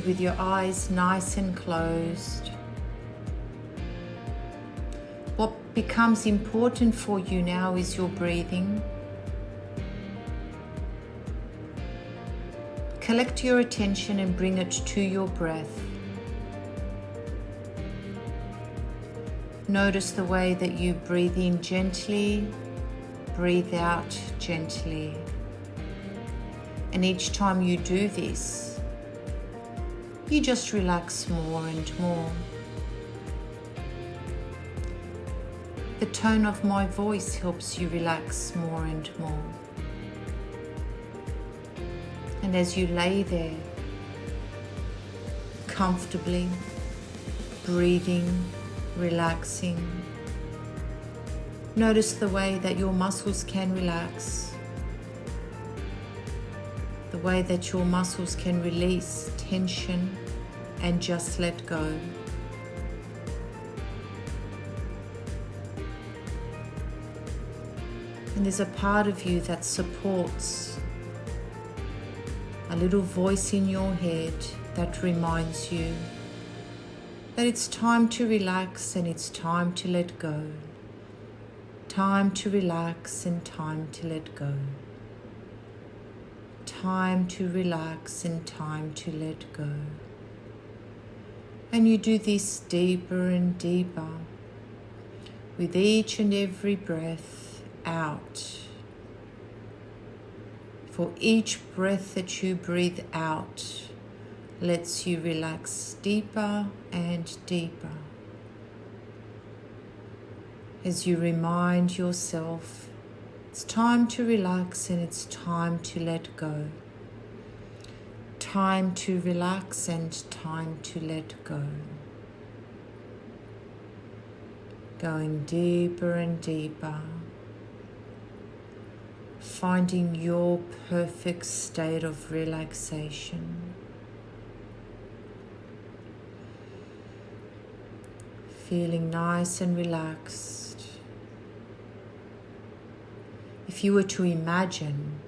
with your eyes nice and closed. What becomes important for you now is your breathing. Collect your attention and bring it to your breath. Notice the way that you breathe in gently, breathe out gently. And each time you do this, you just relax more and more. The tone of my voice helps you relax more and more. And as you lay there, comfortably, breathing, relaxing, notice the way that your muscles can relax, the way that your muscles can release tension and just let go. And there's a part of you that supports a little voice in your head that reminds you that it's time to relax and it's time to let go. Time to relax and time to let go. Time to relax and time to let go. And you do this deeper and deeper with each and every breath out. For each breath that you breathe out lets you relax deeper and deeper. As you remind yourself, it's time to relax and it's time to let go. Time to relax and time to let go. Going deeper and deeper. Finding your perfect state of relaxation. Feeling nice and relaxed. If you were to imagine,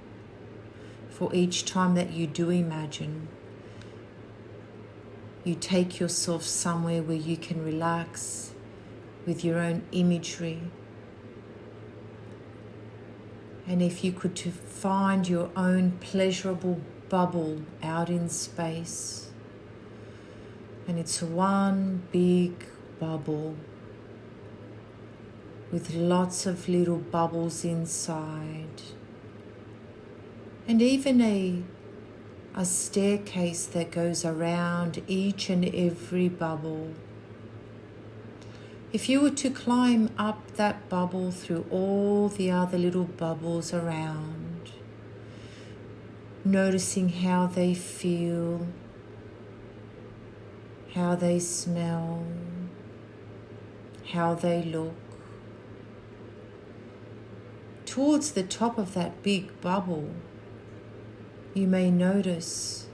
for each time that you do imagine, you take yourself somewhere where you can relax with your own imagery. And if you could to find your own pleasurable bubble out in space, and it's one big bubble with lots of little bubbles inside, and even a staircase that goes around each and every bubble. If you were to climb up that bubble through all the other little bubbles around, noticing how they feel, how they smell, how they look. Towards the top of that big bubble, you may notice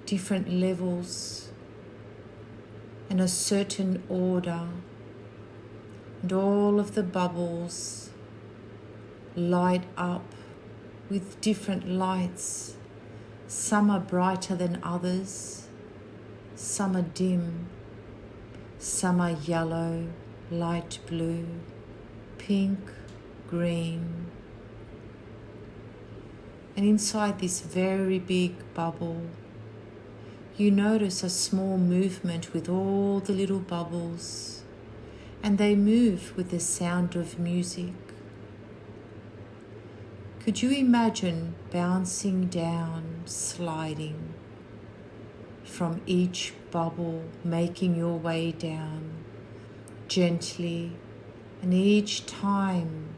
different levels and a certain order, and all of the bubbles light up with different lights. Some are brighter than others, some are dim, some are yellow, light blue, pink, green. And inside this very big bubble, you notice a small movement with all the little bubbles, and they move with the sound of music. Could you imagine bouncing down, sliding from each bubble, making your way down gently, and each time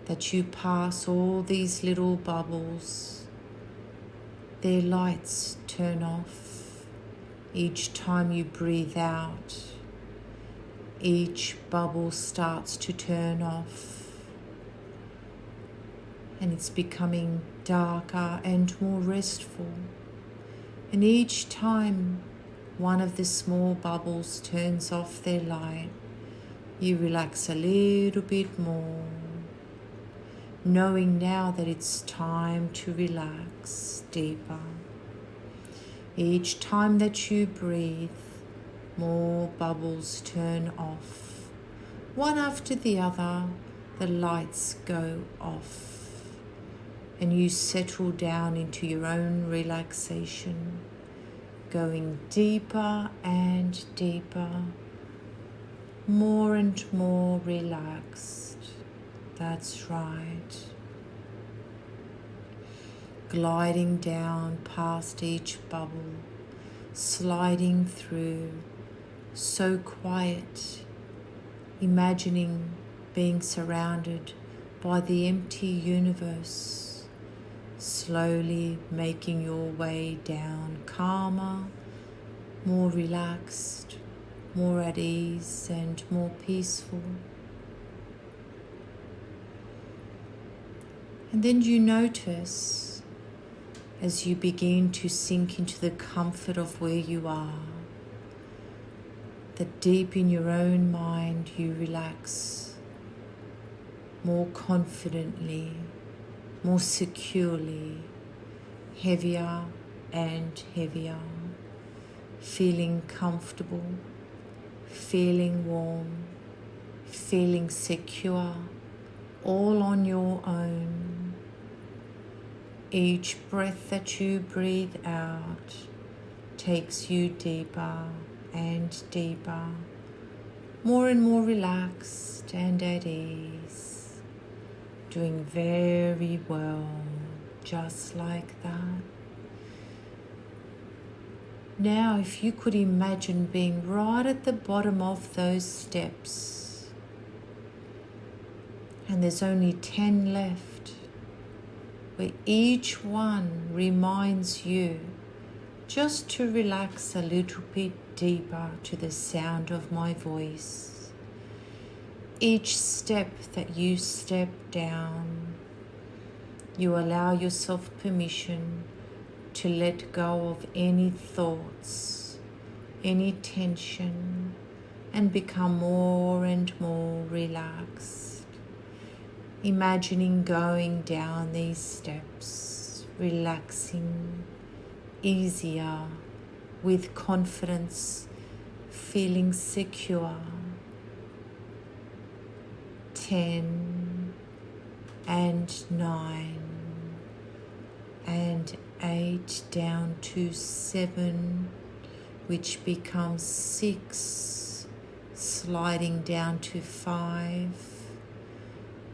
that you pass all these little bubbles, their lights turn off. Each time you breathe out, each bubble starts to turn off, and it's becoming darker and more restful. And each time one of the small bubbles turns off their light, you relax a little bit more, knowing now that it's time to relax deeper. Each time that you breathe, more bubbles turn off. One after the other, the lights go off. And you settle down into your own relaxation, going deeper and deeper, more and more relaxed. That's right. Gliding down past each bubble, sliding through, so quiet, imagining being surrounded by the empty universe, slowly making your way down, calmer, more relaxed, more at ease and more peaceful. And then you notice, as you begin to sink into the comfort of where you are, that deep in your own mind you relax more confidently, more securely, heavier and heavier, feeling comfortable, feeling warm, feeling secure, all on your own. Each breath that you breathe out takes you deeper and deeper, more and more relaxed and at ease, doing very well, just like that. Now, if you could imagine being right at the bottom of those steps, and there's only 10 left, where each one reminds you just to relax a little bit deeper to the sound of my voice. Each step that you step down, you allow yourself permission to let go of any thoughts, any tension, and become more and more relaxed. Imagining going down these steps, relaxing, easier, with confidence, feeling secure. 10 and 9 and 8 down to 7, which becomes 6, sliding down to 5,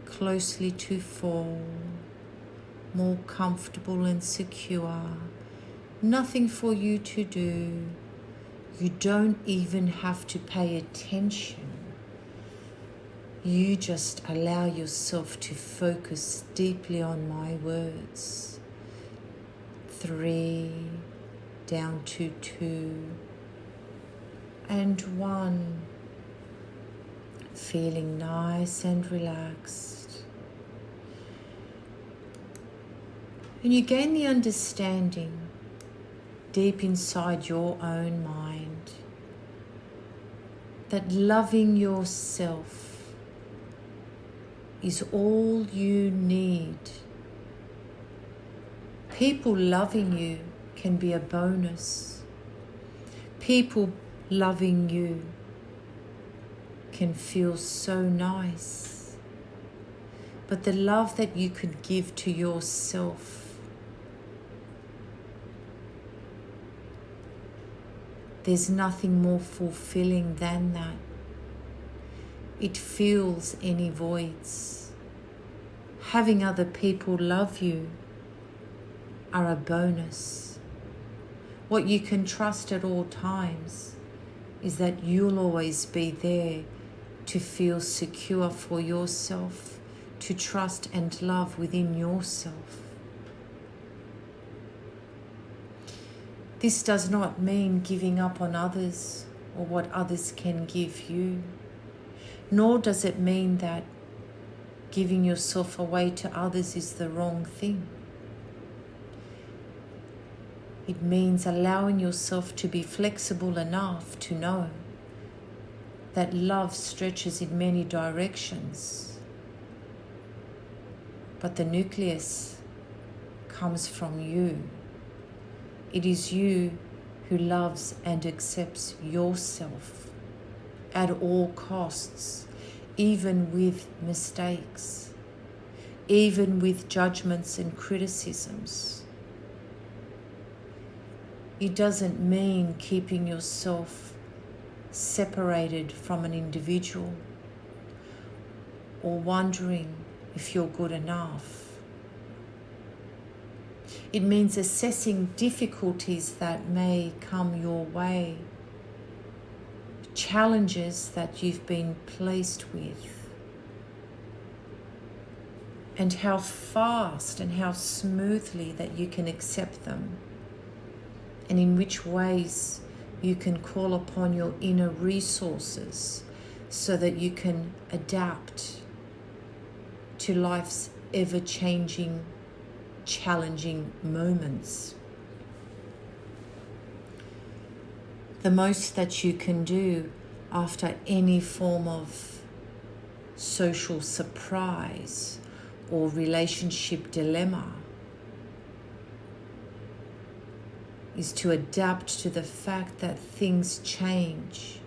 closely to 4, more comfortable and secure. Nothing for you to do. You don't even have to pay attention. You just allow yourself to focus deeply on my words. 3, down to 2, and 1, feeling nice and relaxed. And you gain the understanding deep inside your own mind that loving yourself is all you need. People loving you can be a bonus. People loving you can feel so nice. But the love that you could give to yourself, there's nothing more fulfilling than that. It fills any voids. Having other people love you are a bonus. What you can trust at all times is that you'll always be there to feel secure for yourself, to trust and love within yourself. This does not mean giving up on others or what others can give you, nor does it mean that giving yourself away to others is the wrong thing. It means allowing yourself to be flexible enough to know that love stretches in many directions, but the nucleus comes from you. It is you who loves and accepts yourself at all costs, even with mistakes, even with judgments and criticisms. It doesn't mean keeping yourself separated from an individual or wondering if you're good enough. It means assessing difficulties that may come your way, challenges that you've been placed with, and how fast and how smoothly that you can accept them, and in which ways you can call upon your inner resources so that you can adapt to life's ever-changing, challenging moments. The most that you can do after any form of social surprise or relationship dilemma is to adapt to the fact that things change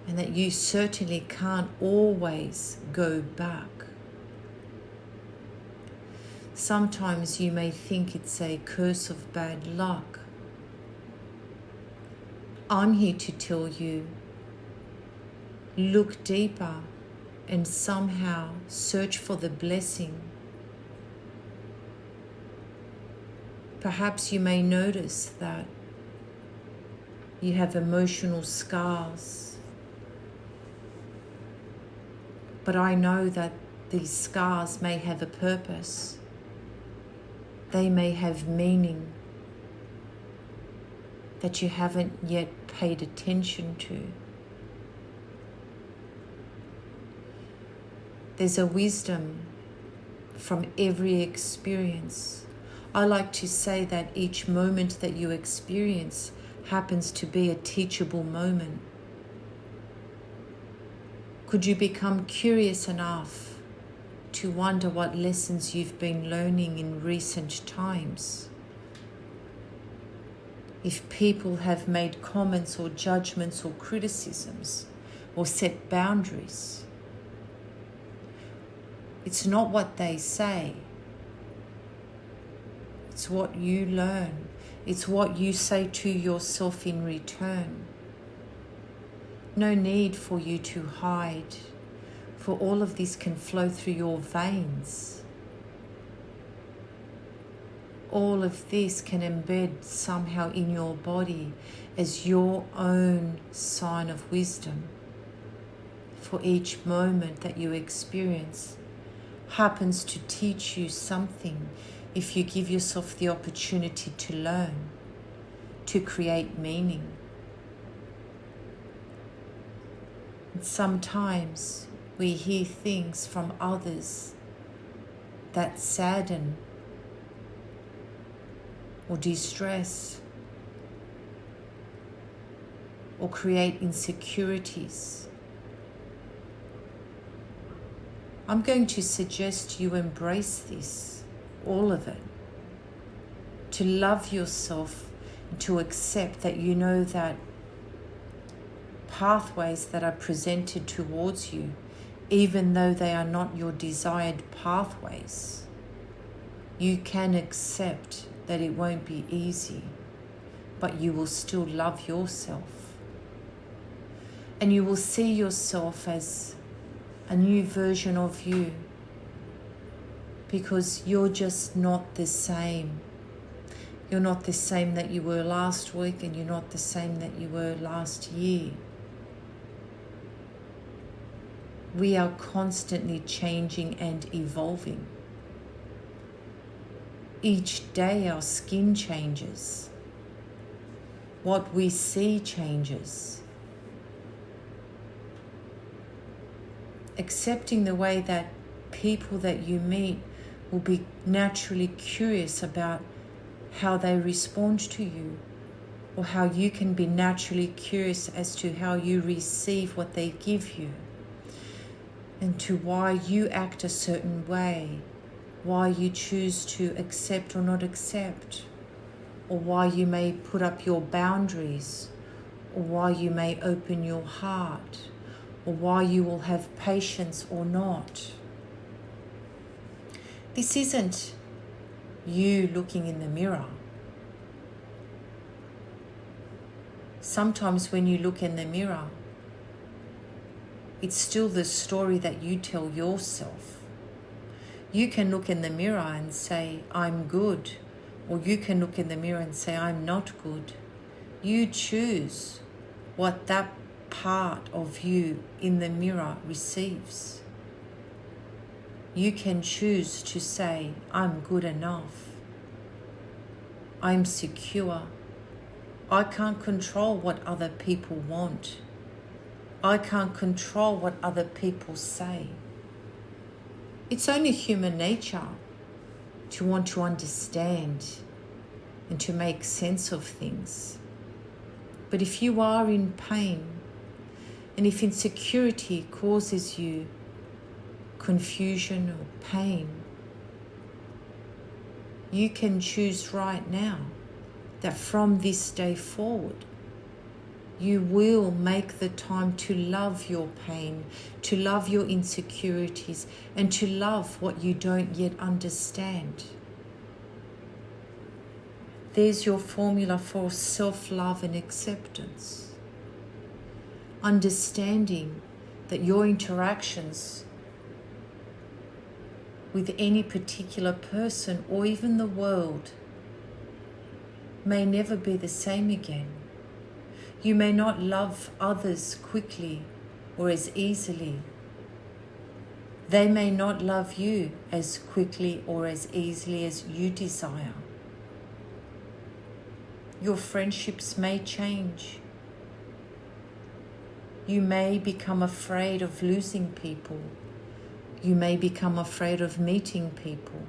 and that you certainly can't always go back. Sometimes you may think it's a curse of bad luck. I'm here to tell you, look deeper and somehow search for the blessing. Perhaps you may notice that you have emotional scars. But I know that these scars may have a purpose. They may have meaning that you haven't yet paid attention to. There's a wisdom from every experience. I like to say that each moment that you experience happens to be a teachable moment. Could you become curious enough to wonder what lessons you've been learning in recent times? If people have made comments or judgments or criticisms or set boundaries, it's not what they say. It's what you learn. It's what you say to yourself in return. No need for you to hide, for all of this can flow through your veins. All of this can embed somehow in your body as your own sign of wisdom. For each moment that you experience happens to teach you something if you give yourself the opportunity to learn, to create meaning. And sometimes we hear things from others that sadden or distress or create insecurities. I'm going to suggest you embrace this, all of it, to love yourself and to accept that you know that pathways that are presented towards you, even though they are not your desired pathways, you can accept that it won't be easy, but you will still love yourself. And you will see yourself as a new version of you, because you're just not the same. You're not the same that you were last week, and you're not the same that you were last year. We are constantly changing and evolving. Each day our skin changes. What we see changes. Accepting the way that people that you meet will be naturally curious about how they respond to you, or how you can be naturally curious as to how you receive what they give you, and to why you act a certain way, why you choose to accept or not accept. or why you may put up your boundaries, or why you may open your heart, or why you will have patience or not. This isn't you looking in the mirror. Sometimes when you look in the mirror, it's still the story that you tell yourself. You can look in the mirror and say, I'm good, or you can look in the mirror and say, I'm not good. You choose what that part of you in the mirror receives. You can choose to say, I'm good enough. I'm secure. I can't control what other people want. I can't control what other people say. It's only human nature to want to understand and to make sense of things. But if you are in pain, and if insecurity causes you confusion or pain, you can choose right now that from this day forward, you will make the time to love your pain, to love your insecurities, and to love what you don't yet understand. There's your formula for self-love and acceptance. Understanding that your interactions with any particular person or even the world may never be the same again. You may not love others quickly or as easily. They may not love you as quickly or as easily as you desire. Your friendships may change. You may become afraid of losing people. You may become afraid of meeting people.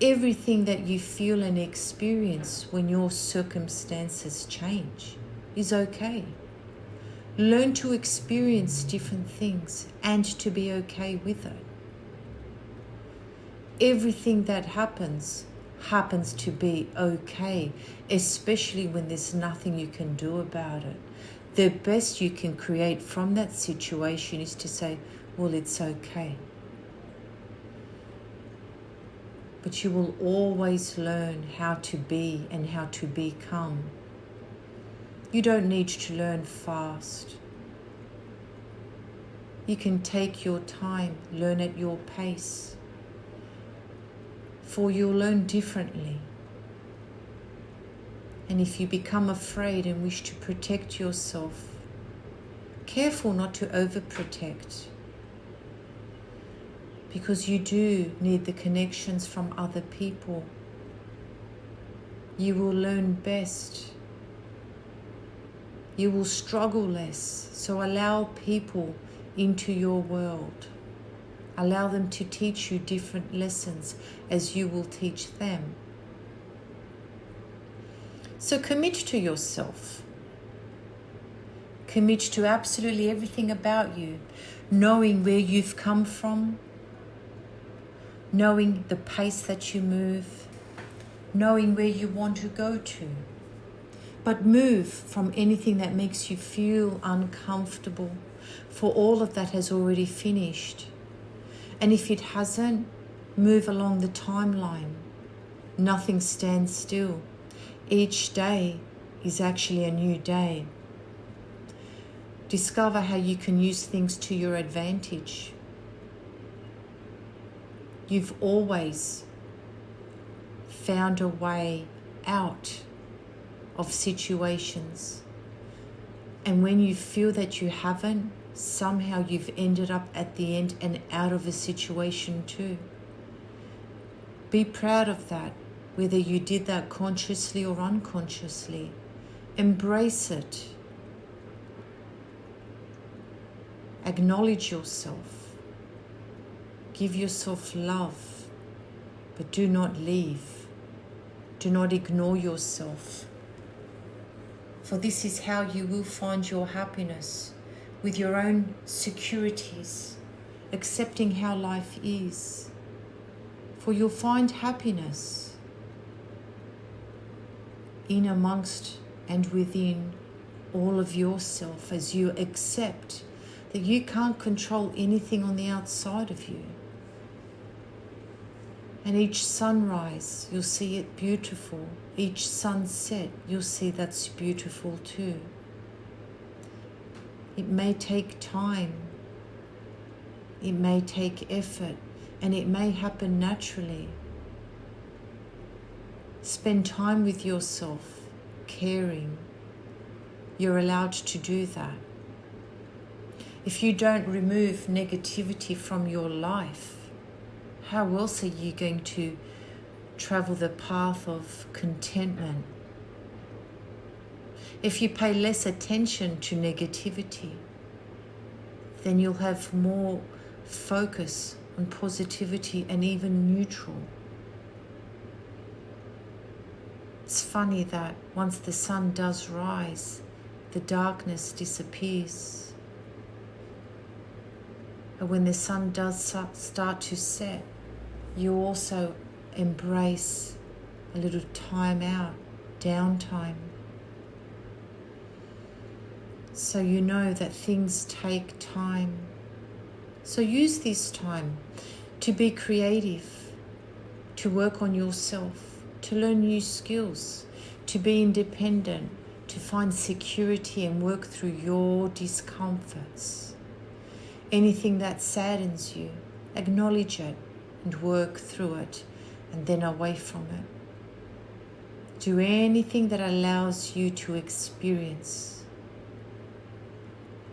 Everything that you feel and experience when your circumstances change is okay. Learn to experience different things and to be okay with it. Everything that happens to be okay, especially when there's nothing you can do about it. The best you can create from that situation is to say, well, it's okay. But you will always learn how to be and how to become. You don't need to learn fast. You can take your time, learn at your pace, for you'll learn differently. And if you become afraid and wish to protect yourself, careful not to overprotect, because you do need the connections from other people. You will learn best. You will struggle less. So allow people into your world. Allow them to teach you different lessons as you will teach them. So commit to yourself. Commit to absolutely everything about you, knowing where you've come from, knowing the pace that you move, knowing where you want to go to. But move from anything that makes you feel uncomfortable, for all of that has already finished. And if it hasn't, move along the timeline. Nothing stands still. Each day is actually a new day. Discover how you can use things to your advantage. You've always found a way out of situations. And when you feel that you haven't, somehow you've ended up at the end and out of a situation too. Be proud of that, whether you did that consciously or unconsciously. Embrace it. Acknowledge yourself. Give yourself love, but do not leave. Do not ignore yourself. For this is how you will find your happiness, with your own securities, accepting how life is. For you'll find happiness. in amongst and within all of yourself as you accept that you can't control anything on the outside of you. And each sunrise, you'll see it beautiful. Each sunset, you'll see that's beautiful too. It may take time. It may take effort, and it may happen naturally. Spend time with yourself, caring. You're allowed to do that. If you don't remove negativity from your life, how else are you going to travel the path of contentment? If you pay less attention to negativity, then you'll have more focus on positivity and even neutral. It's funny that once the sun does rise, the darkness disappears. And when the sun does start to set, you also embrace a little time out, downtime. So you know that things take time. So use this time to be creative, to work on yourself, to learn new skills, to be independent, to find security and work through your discomforts. Anything that saddens you, acknowledge it and work through it, and then away from it. Do anything that allows you to experience.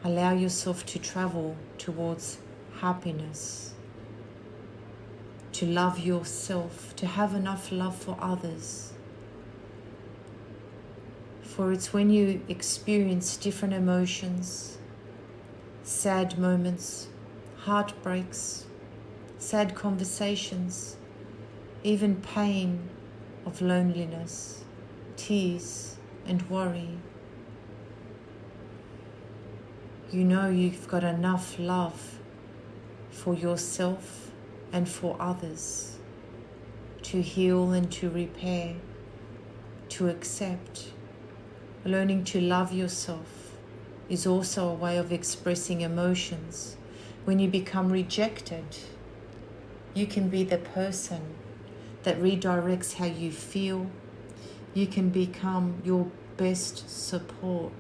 Allow yourself to travel towards happiness, to love yourself, to have enough love for others. For it's when you experience different emotions, sad moments, heartbreaks, sad conversations, even pain of loneliness, tears and worry. You know you've got enough love for yourself and for others to heal and to repair, to accept. Learning to love yourself is also a way of expressing emotions. When you become rejected, you can be the person that redirects how you feel. You can become your best support.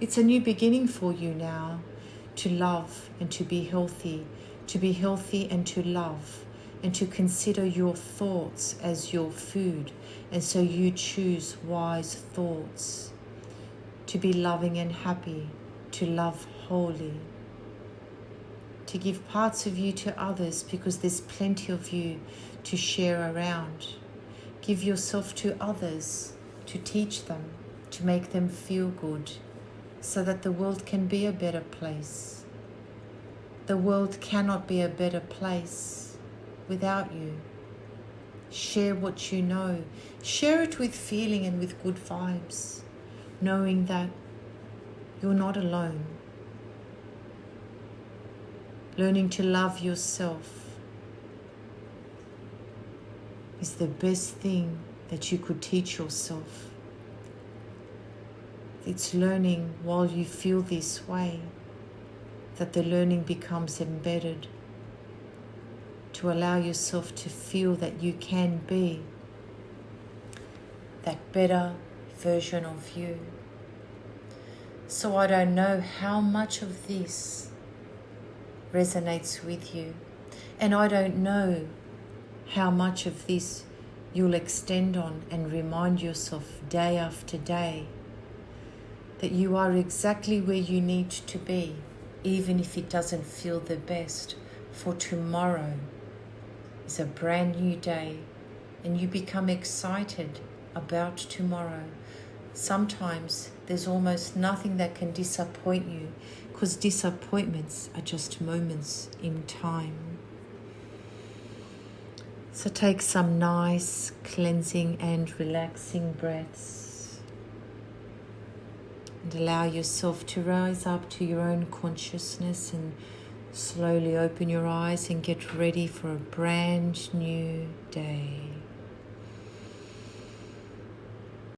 It's a new beginning for you now to love and to be healthy and to love, and to consider your thoughts as your food. And so you choose wise thoughts, to be loving and happy, to love wholly, to give parts of you to others because there's plenty of you to share around. Give yourself to others, to teach them, to make them feel good, so that the world can be a better place. The world cannot be a better place without you. Share what you know. Share it with feeling and with good vibes, knowing that you're not alone. Learning to love yourself is the best thing that you could teach yourself. It's learning while you feel this way, that the learning becomes embedded, to allow yourself to feel that you can be that better version of you. So I don't know how much of this resonates with you, and I don't know how much of this you'll extend on and remind yourself day after day that you are exactly where you need to be, even if it doesn't feel the best. For tomorrow is a brand new day, and you become excited about tomorrow. Sometimes there's almost nothing that can disappoint you, because disappointments are just moments in time. So take some nice cleansing and relaxing breaths, and allow yourself to rise up to your own consciousness, and slowly open your eyes and get ready for a brand new day.